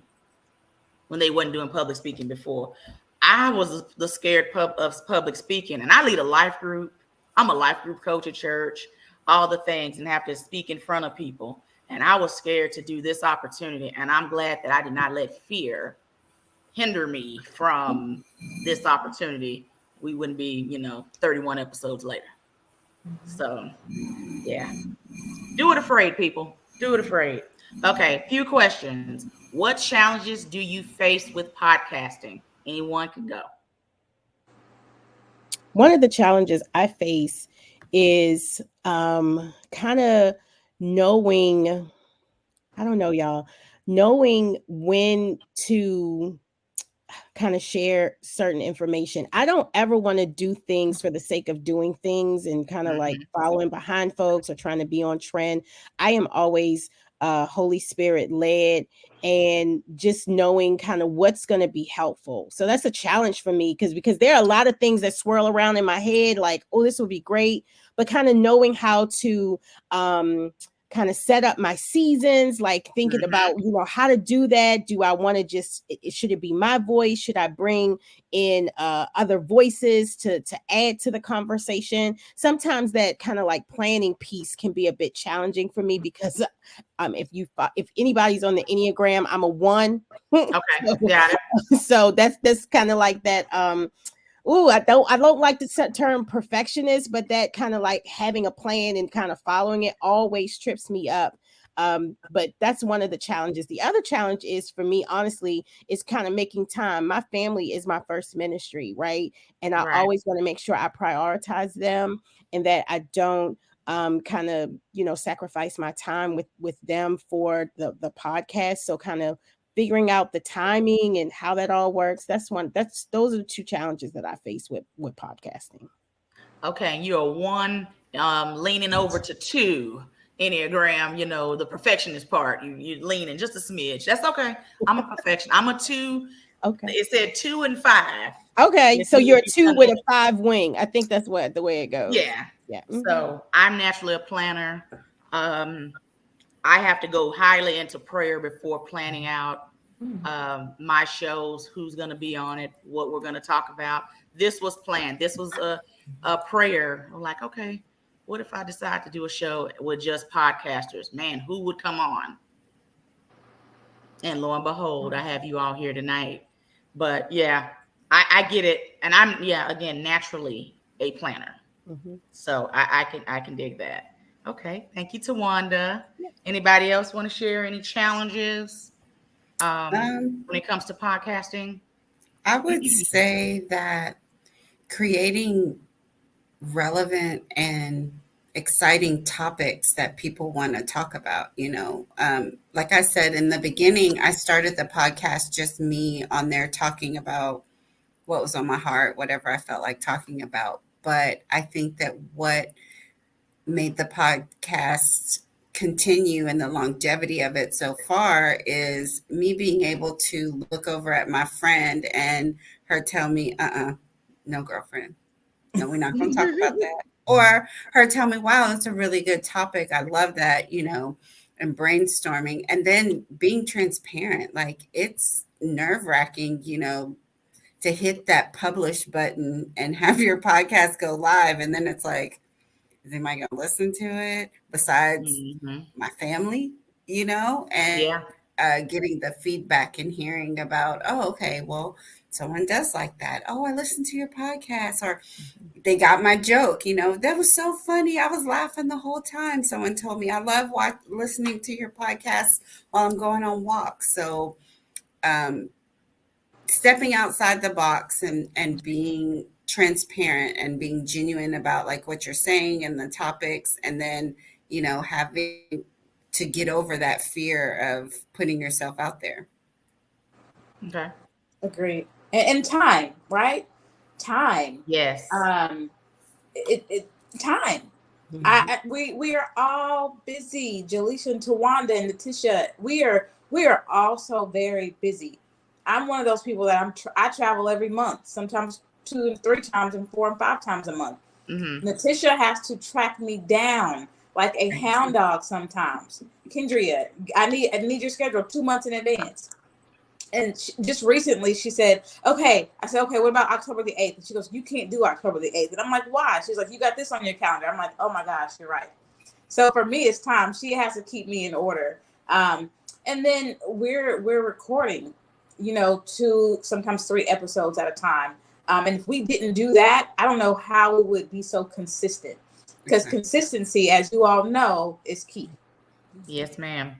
when they wasn't doing public speaking before. I was the scared of public speaking, and I lead a life group. I'm a life group coach at church, all the things, and have to speak in front of people. And I was scared to do this opportunity, and I'm glad that I did not let fear hinder me from this opportunity. we wouldn't be, 31 episodes later. So, yeah. Do it afraid, people. Do it afraid. Okay, few questions. What challenges do you face with podcasting? Anyone can go.
One of the challenges I face is kind of knowing, I don't know, y'all, knowing when to kind of share certain information. I don't ever want to do things for the sake of doing things and kind of like following behind folks or trying to be on trend. I am always Holy Spirit led and just knowing kind of what's going to be helpful. So that's a challenge for me because there are a lot of things that swirl around in my head like, oh, this would be great, but kind of knowing how to kind of set up my seasons, like thinking about, how to do that. Do I want to just, should it be my voice? Should I bring in other voices to add to the conversation? Sometimes that kind of like planning piece can be a bit challenging for me because if anybody's on the Enneagram, I'm a 1.
Okay, got it.
So that's kind of like that. I don't like the term perfectionist, but that kind of like having a plan and kind of following it always trips me up. But that's one of the challenges. The other challenge is for me, honestly, is kind of making time. My family is my first ministry, right? And I always want to make sure I prioritize them and that I don't kind of, sacrifice my time with them for the podcast. So kind of figuring out the timing and how that all works. Those are the 2 challenges that I face with podcasting.
Okay. You're 1 leaning over to 2 Enneagram, the perfectionist part. You're leaning just a smidge. That's okay. I'm a perfectionist. I'm a 2. Okay. It said 2 and 5.
Okay. So you're a 2 with a 5 wing. I think that's the way it goes.
Yeah. Yeah. So I'm naturally a planner. I have to go highly into prayer before planning out my shows, who's going to be on it, what we're going to talk about. This was planned. This was a prayer. I'm like, okay, what if I decide to do a show with just podcasters? Man, who would come on? And lo and behold, I have you all here tonight. But yeah, I get it. And I'm, again, naturally a planner. So I can dig that. Okay. Thank you, Tawanda. Anybody else want to share any challenges when it comes to podcasting?
I would say that creating relevant and exciting topics that people want to talk about, like I said in the beginning, I started the podcast just me on there talking about what was on my heart, whatever I felt like talking about. But I think that what made the podcast continue and the longevity of it so far is me being able to look over at my friend and her tell me, no, girlfriend, no, we're not going to talk about that. Or her tell me, wow, it's a really good topic. I love that, and brainstorming and then being transparent. Like it's nerve-wracking, to hit that publish button and have your podcast go live. And then it's like, is anybody going to listen to it besides my family, and getting the feedback and hearing about, oh, okay, well, someone does like that. Oh, I listened to your podcast, or they got my joke. That was so funny. I was laughing the whole time. Someone told me I love listening to your podcast while I'm going on walks. So, stepping outside the box and being transparent and being genuine about like what you're saying and the topics, and then, having to get over that fear of putting yourself out there.
Okay.
Agreed. And time, right? Time.
Yes.
Time. We are all busy. Jaleisha and Tawanda and Letitia, we are all so very busy. I'm one of those people that I travel every month, sometimes 2 and 3 times and 4 and 5 times a month. Letitia has to track me down like a hound dog sometimes. Kendria, I need your schedule 2 months in advance. And just recently she said, okay. I said, okay, what about October the 8th? And she goes, you can't do October the 8th. And I'm like, why? She's like, you got this on your calendar. I'm like, oh my gosh, you're right. So for me, it's time. She has to keep me in order. And then we're recording, 2, sometimes 3 episodes at a time. And if we didn't do that, I don't know how we would be so consistent, because consistency, as you all know, is key.
Yes, ma'am.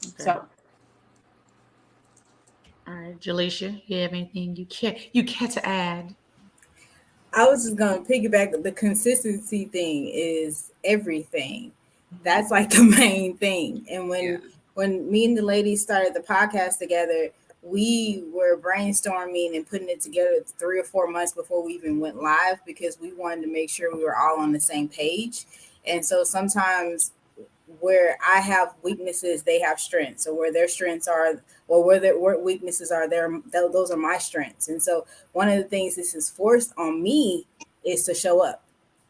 Okay.
So,
all right, Jaleisha, you have anything you care to add?
I was just gonna piggyback. The consistency thing is everything. That's like the main thing. And when me and the ladies started the podcast together, we were brainstorming and putting it together 3 or 4 months before we even went live, because we wanted to make sure we were all on the same page. And so sometimes where I have weaknesses, they have strengths, or where their strengths are, or where their weaknesses are, those are my strengths. And so one of the things this is forced on me is to show up,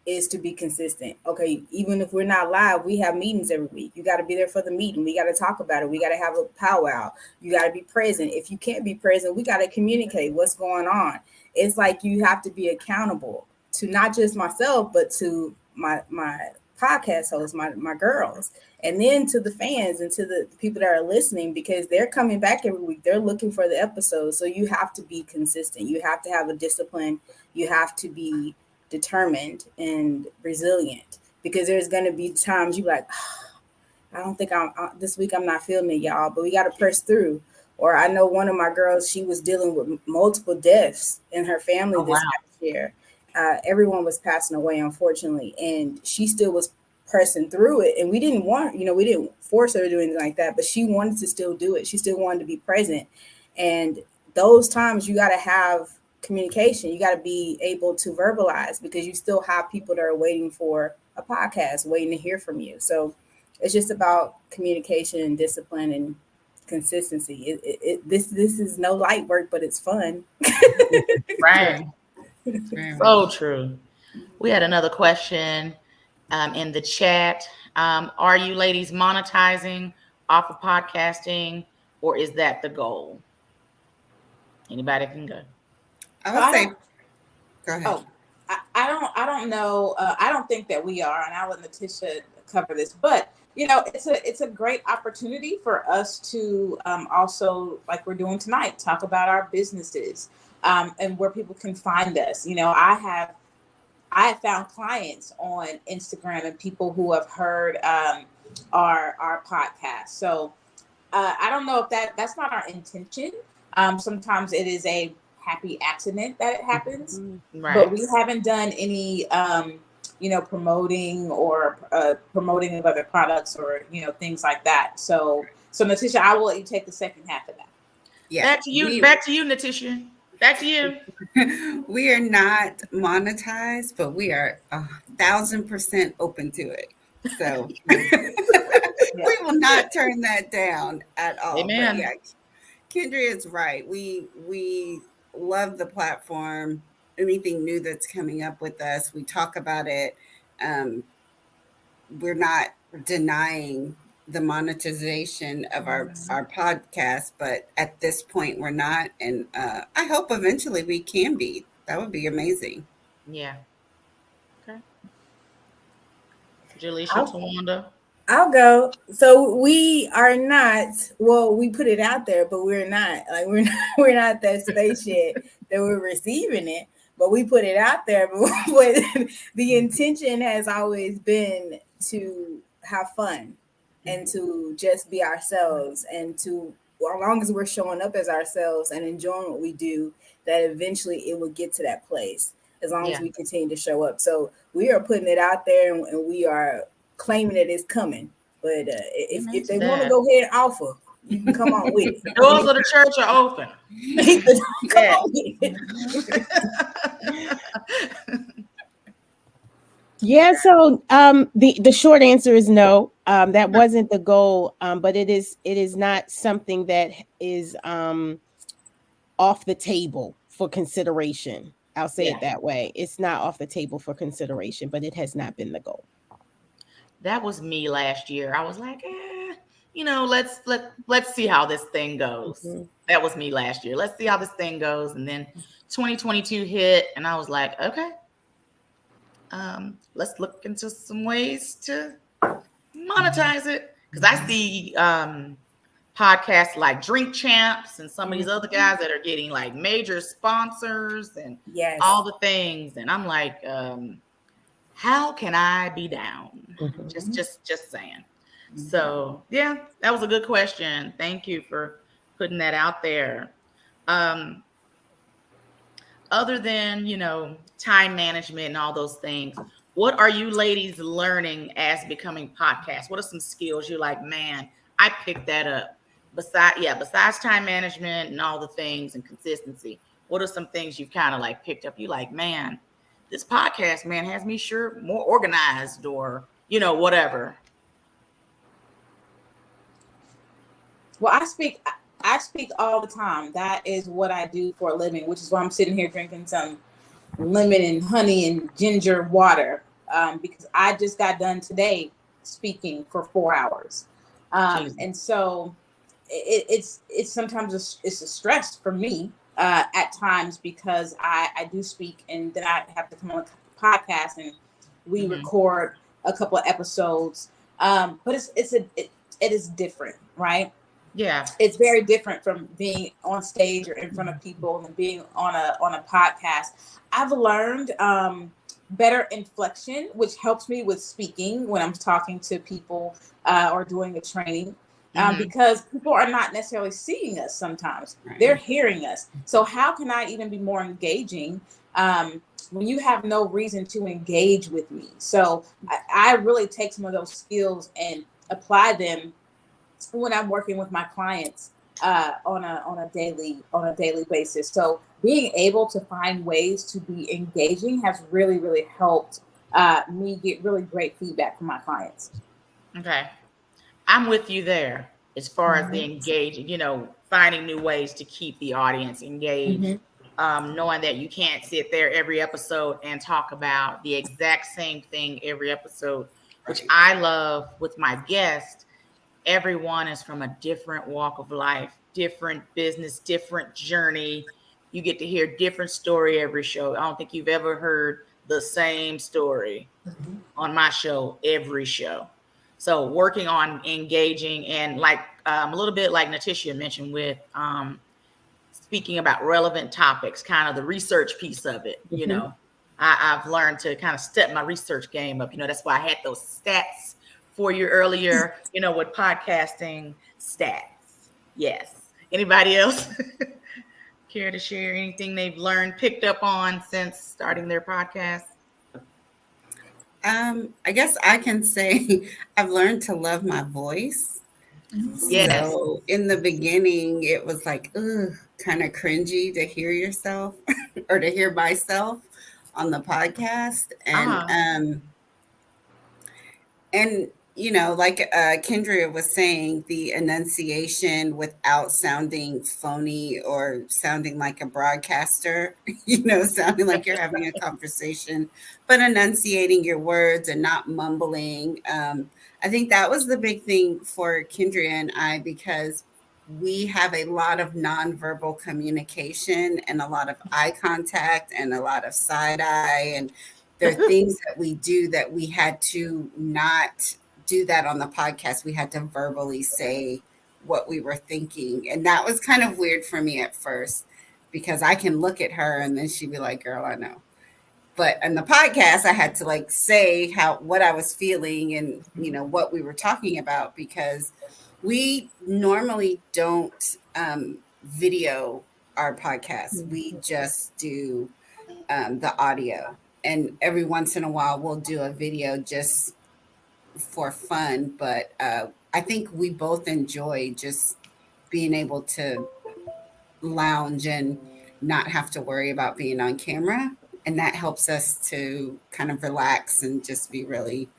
is to be consistent. Okay, even if we're not live, we have meetings every week. You got to be there for the meeting. We got to talk about it. We got to have a powwow. You got to be present. If you can't be present, we got to communicate what's going on. It's like you have to be accountable to not just myself, but to my podcast hosts, my girls, and then to the fans and to the people that are listening, because they're coming back every week. They're looking for the episodes. So you have to be consistent. You have to have a discipline. You have to be determined and resilient, because there's going to be times you're like, oh, I don't think this week I'm not feeling it, y'all, but we got to press through. Or I know one of my girls, she was dealing with multiple deaths in her family this past year. Everyone was passing away, unfortunately, and she still was pressing through it. And we didn't force her to do anything like that, but she wanted to still do it. She still wanted to be present. And those times you got to have communication. You got to be able to verbalize, because you still have people that are waiting for a podcast, waiting to hear from you. So it's just about communication and discipline and consistency. This is no light work, but it's fun.
Right. So true. We had another question in the chat. Are you ladies monetizing off of podcasting, or is that the goal? Anybody can go.
I would say, go ahead.
Oh, I don't know. I don't think that we are, and I'll let Natisha cover this. But it's a great opportunity for us to also, like we're doing tonight, talk about our businesses and where people can find us. I have found clients on Instagram and people who have heard our podcast. So I don't know if that's not our intention. Sometimes it is a happy accident that it happens,
right.
But we haven't done any promoting or promoting of other products or things like that. So Natisha, I will let you take the second half of that.
Yeah,
back to you, Natisha. Back to you.
We are not monetized, but we are 1,000% open to it. So we will not turn that down at all.
Amen.
But yeah, Kendria is right. We love the platform. Anything new that's coming up with us, we talk about it. We're not denying the monetization of our podcast, but at this point we're not. And I hope eventually we can be. That would be amazing.
Yeah. Okay. Jaleisha, Tawanda.
I'll go. So we are not, well, we put it out there, but we're not that space yet that we're receiving it, but we put it out there. But the intention has always been to have fun and to just be ourselves, and to, as long as we're showing up as ourselves and enjoying what we do, that eventually it will get to that place, as long as we continue to show up. So we are putting it out there, and we are claiming that it's coming. But if they want to go ahead and offer, you can come on with it.
The doors of the church are open.
Come on with it.
Yeah, so the short answer is no. That wasn't the goal, but it is not something that is off the table for consideration. I'll say it that way. It's not off the table for consideration, but it has not been the goal.
That was me last year. I was like, let's see how this thing goes. Mm-hmm. That was me last year. Let's see how this thing goes. And then 2022 hit, and I was like, okay, let's look into some ways to monetize it. Because I see podcasts like Drink Champs and some of these other guys that are getting like major sponsors and all the things. And I'm like, how can I be down? Just saying. So yeah, that was a good question. Thank you for putting that out there. Other than, time management and all those things, what are you ladies learning as becoming podcasts? What are some skills you're like, man, I picked that up? Besides time management and all the things and consistency, what are some things you've kind of like picked up? You like, man, this podcast, man, has me more organized or, whatever.
Well, I speak all the time. That is what I do for a living, which is why I'm sitting here drinking some lemon and honey and ginger water, because I just got done today speaking for 4 hours. And so it's sometimes it's a stress for me at times, because I do speak and then I have to come on a podcast and we record a couple of episodes. But it is different, right?
Yeah,
it's very different from being on stage or in front of people and being on a podcast. I've learned better inflection, which helps me with speaking when I'm talking to people or doing a training, because people are not necessarily seeing us sometimes. Right. They're hearing us. So how can I even be more engaging when you have no reason to engage with me? So I really take some of those skills and apply them when I'm working with my clients on a daily basis. So being able to find ways to be engaging has really, really helped me get really great feedback from my clients.
Okay. I'm with you there as far as the engaging, finding new ways to keep the audience engaged, knowing that you can't sit there every episode and talk about the exact same thing every episode, which I love with my guests. Everyone is from a different walk of life, different business, different journey. You get to hear different story every show. I don't think you've ever heard the same story on my show, every show. So working on engaging and like a little bit like Natisha mentioned with speaking about relevant topics, kind of the research piece of it, I've learned to kind of step my research game up. That's why I had those stats for you earlier, with podcasting stats. Yes. Anybody else care to share anything they've learned, picked up on since starting their podcast?
I guess I can say I've learned to love my voice. Yes. So in the beginning, it was like, kind of cringy to hear yourself or to hear myself on the podcast. And, like Kendria was saying, the enunciation without sounding phony or sounding like a broadcaster, sounding like you're having a conversation, but enunciating your words and not mumbling. I think that was the big thing for Kendria and I, because we have a lot of nonverbal communication and a lot of eye contact and a lot of side eye. And there are things that we do that we had to not do that on the podcast. We had to verbally say what we were thinking. And that was kind of weird for me at first, because I can look at her and then she'd be like, girl, I know. But in the podcast, I had to say what I was feeling and, what we were talking about, because we normally don't video our podcast. We just do the audio. And every once in a while, we'll do a video just for fun. But I think we both enjoy just being able to lounge and not have to worry about being on camera. And that helps us to kind of relax and just be really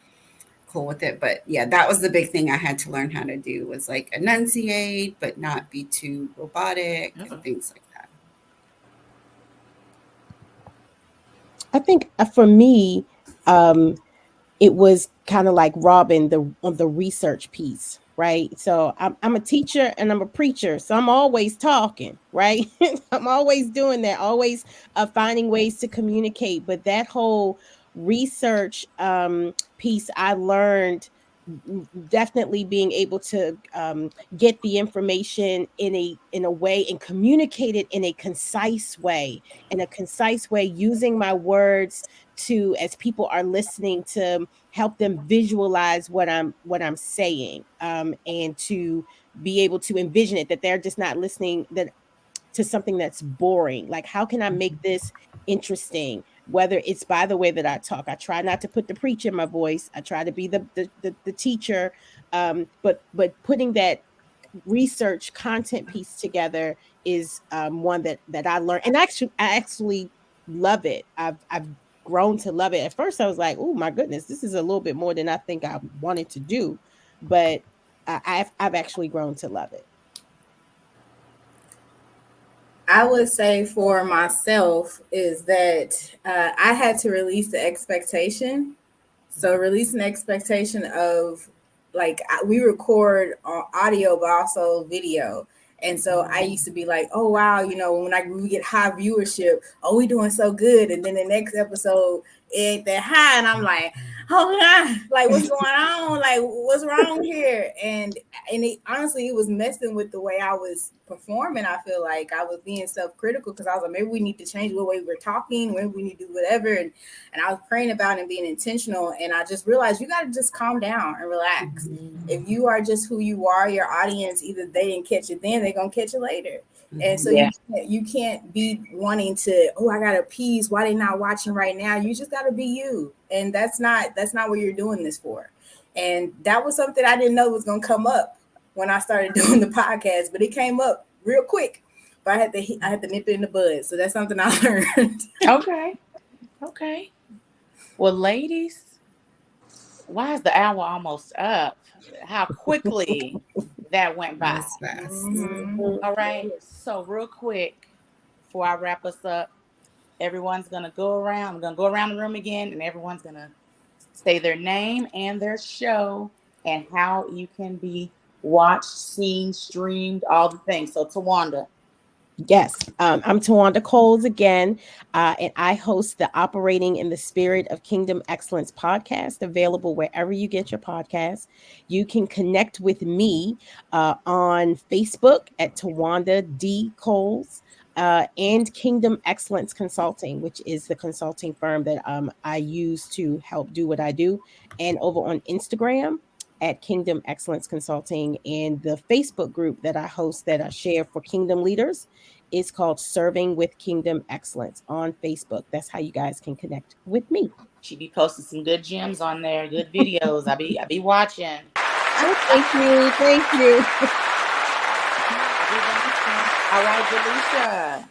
cool with it. But yeah, that was the big thing I had to learn how to do, was enunciate, but not be too robotic and things like that.
I think for me, it was kind of like Robbin on the research piece, right? So I'm a teacher and I'm a preacher, so I'm always talking, right? I'm always doing that, always finding ways to communicate. But that whole research piece, I learned definitely being able to get the information in a way and communicate it in a concise way, using my words to, as people are listening, to help them visualize what I'm saying, and to be able to envision it, that they're just not listening to something that's boring. Like, how can I make this interesting? Whether it's by the way that I talk, I try not to put the preach in my voice. I try to be the teacher, but putting that research content piece together is one that I learned, and I actually love it. I've grown to love it. At first, I was like, "Oh my goodness, this is a little bit more than I think I wanted to do," but I've actually grown to love it.
I would say for myself is that I had to release the expectation. So release an expectation of, like, we record audio, but also video. And so I used to be like, oh, wow, when we get high viewership, oh, we doing so good. And then the next episode, it ain't that high. And I'm like, oh, God, like, what's going on? Like, what's wrong here? And honestly, it was messing with the way I was performing. I feel like I was being self-critical because I was like, maybe we need to change the way we're talking, maybe we need to do whatever. And I was praying about it and being intentional. And I just realized you got to just calm down and relax. Mm-hmm. If you are just who you are, your audience, either they didn't catch it then, they're going to catch it later. And so you can't be wanting to, I got to appease why they not watching right now. You just got to be you. And that's not what you're doing this for. And that was something I didn't know was going to come up when I started doing the podcast, but it came up real quick. But I had to nip it in the bud. So that's something I learned.
Okay. Well, ladies, why is the hour almost up? How quickly that went by.
That's fast.
Mm-hmm.
All right. So real quick, before I wrap us up, everyone's going to go around. I'm going to go around the room again, and everyone's going to say their name and their show and how you can be watched, seen, streamed, all the things. So, Tawanda.
Yes, I'm Tawanda Coles again, and I host the Operating in the Spirit of Kingdom Excellence podcast, available wherever you get your podcasts. You can connect with me on Facebook at Tawanda D. Coles, and Kingdom Excellence Consulting, which is the consulting firm that I use to help do what I do, and over on Instagram at Kingdom Excellence Consulting. And the Facebook group that I host, that I share for kingdom leaders, is called Serving with Kingdom Excellence on Facebook. That's how you guys can connect with me.
She be posting some good gems on there, good videos. I be watching.
Oh, thank you.
All right, Jaleisha.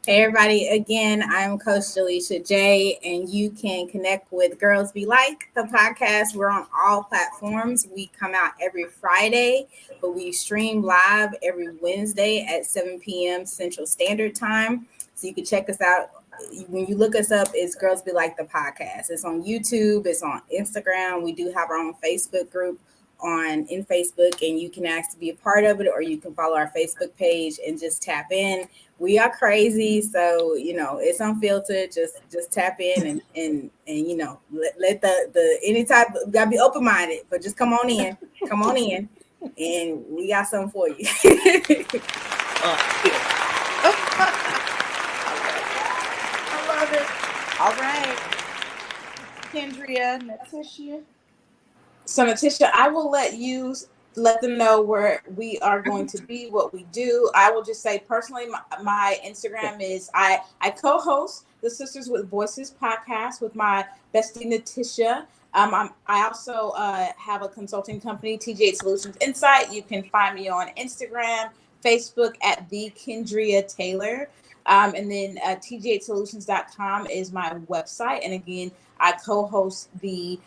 Hey everybody, again, I'm Coach Jaleisha J, and you can connect with Girls Be Like, the podcast. We're on all platforms. We come out every Friday, but we stream live every Wednesday at 7 p.m. Central Standard Time. So you can check us out. When you look us up, it's Girls Be Like, the podcast. It's on YouTube, it's on Instagram. We do have our own Facebook group in Facebook, and you can ask to be a part of it, or you can follow our Facebook page and just tap in. We are crazy, so it's unfiltered. Just tap in and let the any type, gotta be open minded, but just come on in, and we got something for you.
I love it. All right, Kendria, Natisha.
So, Natisha, I will let them know where we are going to be, what we do. I will just say personally, my Instagram is I co-host the Sisters with Voices podcast with my bestie Natisha. I also have a consulting company, TGH Solutions Insight. You can find me on Instagram, Facebook at the Kendria Taylor. And then tghsolutions.com is my website. And again, I co-host the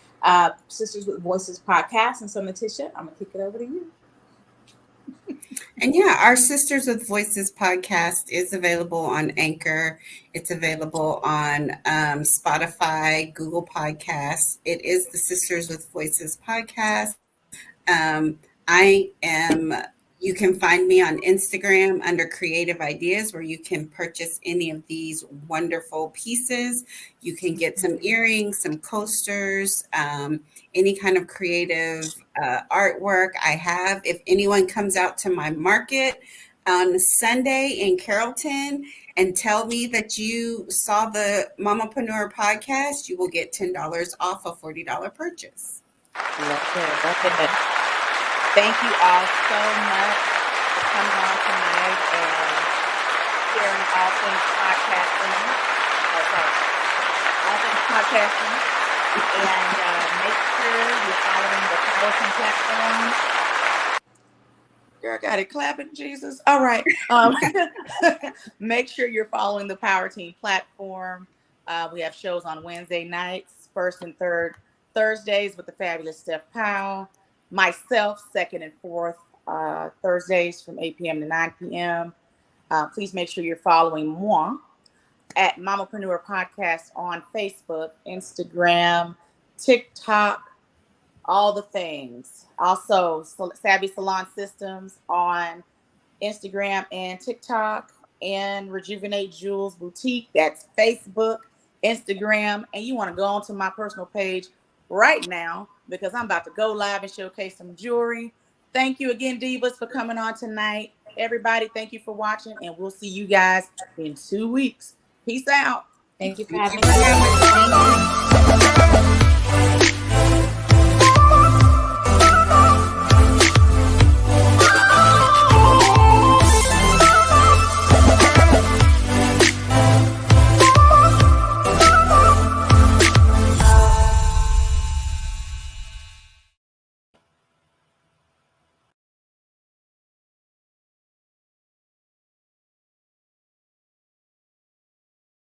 Sisters with Voices podcast. And so, Natisha, I'm going to kick it over to you.
And our Sisters with Voices podcast is available on Anchor. It's available on Spotify, Google Podcasts. It is the Sisters with Voices podcast. I am You can find me on Instagram under Creative Ideas, where you can purchase any of these wonderful pieces. You can get some earrings, some coasters, any kind of creative artwork I have. If anyone comes out to my market on Sunday in Carrollton and tell me that you saw the Mamaprenuer podcast, you will get $10 off a $40 purchase.
Love it. Thank you all so much for coming on tonight and sharing all things podcasting. All things podcasting. And make sure you're following the Paparazzi platform. Girl, got it clapping, Jesus. All right. Make sure you're following the Power Team platform. We have shows on Wednesday nights, first and third Thursdays with the fabulous Steph Powell. Myself, second and fourth Thursdays from 8 p.m. to 9 p.m. Please make sure you're following moi at Mamaprenuer Podcast on Facebook, Instagram, TikTok, all the things. Also, Savvy Salon Systems on Instagram and TikTok, and Rejuvenate Jewels Boutique. That's Facebook, Instagram, and you want to go onto my personal page right now, because I'm about to go live and showcase some jewelry. Thank you again, Divas, for coming on tonight. Everybody, thank you for watching, and we'll see you guys in 2 weeks. Peace out.
Thank you for having me.